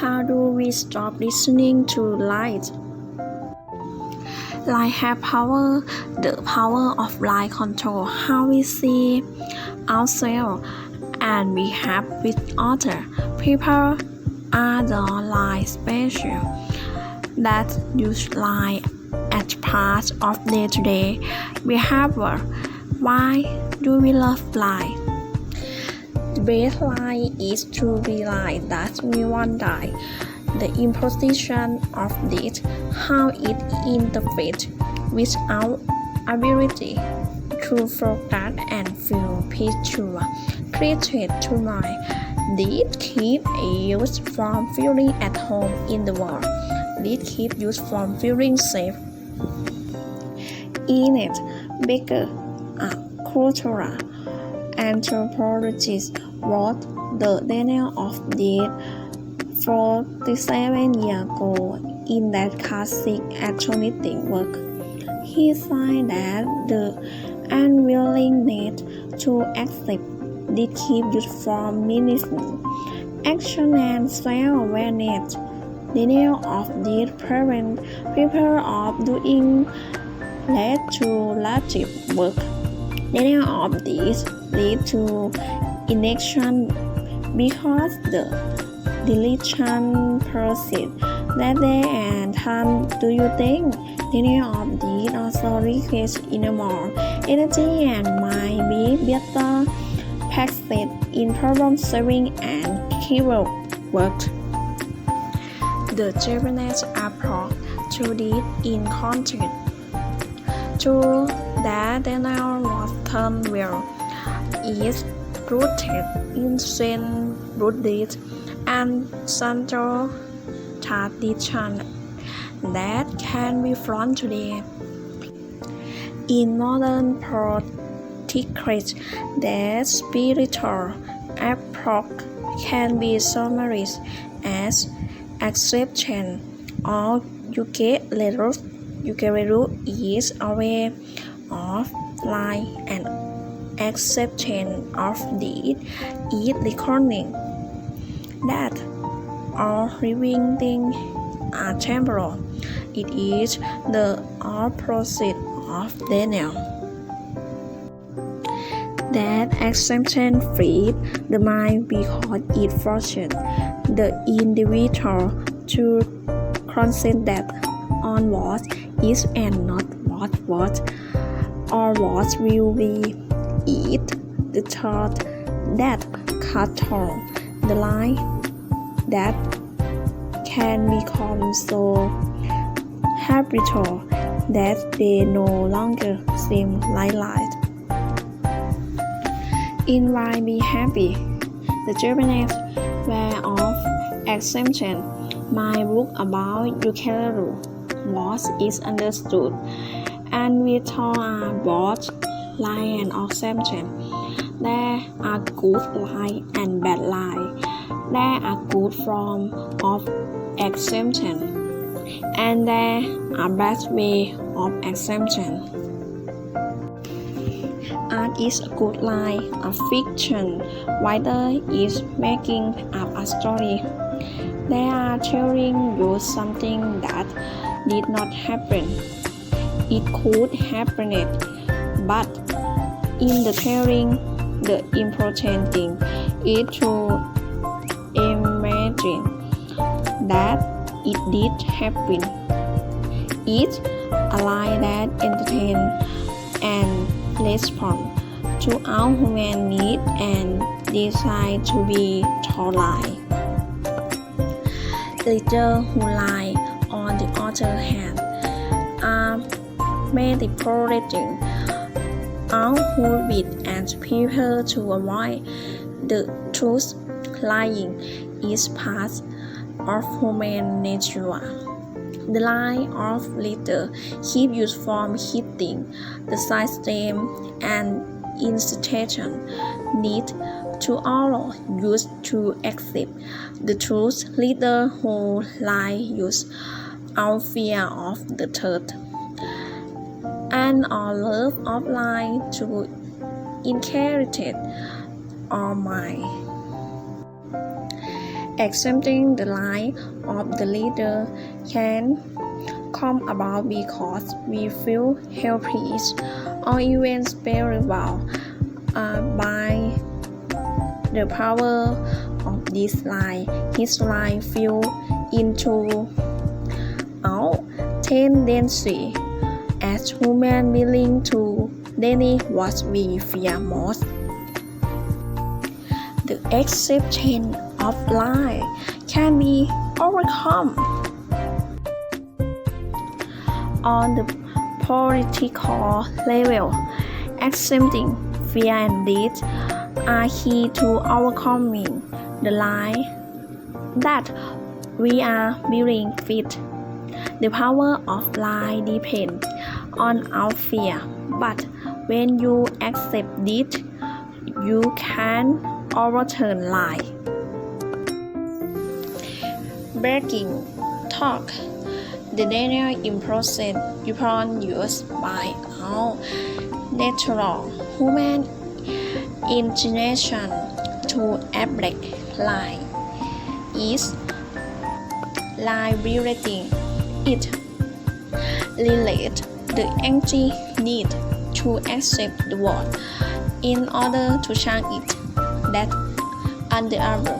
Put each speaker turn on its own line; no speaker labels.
How do we stop listening to lies? Lies have power. The power of lies control how we see ourselves and behave with others. People are the lie special that use lies as part of day-to-day behavior. Why do we love lies? The best lie is to realize that we won't die. The imposition of this, how it interferes with our ability to focus and feel peaceful, created to mind. This keeps us from feeling at home in the world. This keeps us from feeling safe. Ernest Becker, a cultural anthropologist, wrote The Denial of Death 47 years ago in that classic actionistic work. He said that the unwillingness to accept did keep you from meaningful action and self-awareness. Denial of death prevents people of doing restorative work. Denial of death leads to inaction because the deletion persists that day and time. Do you think denial of death also requires inner more energy and might be better practiced in problem solving and keyword work? The Japanese approach to this in context to that denial was done well is rooted in Zen Buddhist and Santo tradition that can be found today. In modern practice, that spiritual approach can be summarized as acceptance or yukereru is aware of life and acceptance of deed is reckoning that all living things are temporal. It is the opposite of denial. That acceptance frees the mind because it forces the individual to concentrate on what is and not what was or what will be. It the thought that controls the life that can become so habitual that they no longer seem like life. In Why Be Happy, the Japanese way of acceptance, my book about yukereru was is understood, and we talk about lie and acceptance. There are good lie and bad lie. There are good form of acceptance, and there are bad way of acceptance. Art is a good lie. A fiction writer is making up a story. They are telling you something that did not happen. It could happen, but in the telling, the important thing is to imagine that it did happen. It's a lie that entertains and responds to our human need and desire to be told lie. Leaders who lie, on the other hand, are manipulating our habit and people to avoid the truth. Lying is part of human nature. The lie of leader keeps you from hitting the system and institution need to allow you to accept the truth. Leader who lie use our fear of the truth and our love of lie to inherit our mind. accepting the line of the leader can come about because we feel helpless or even spellbound by the power of this line. His line fell into our tendency as human willing to deny what we fear most. The acceptance of lie can be overcome. On the political level, accepting fear and death are key to overcoming the lie that we are willing fit. The power of lie depends on our fear, but when you accept it, you can overturn lie. Breaking talk. The denial impulsion used by our natural human inclination to break lie is liberating. It relates the anxious need to accept the world in order to change it. That on the other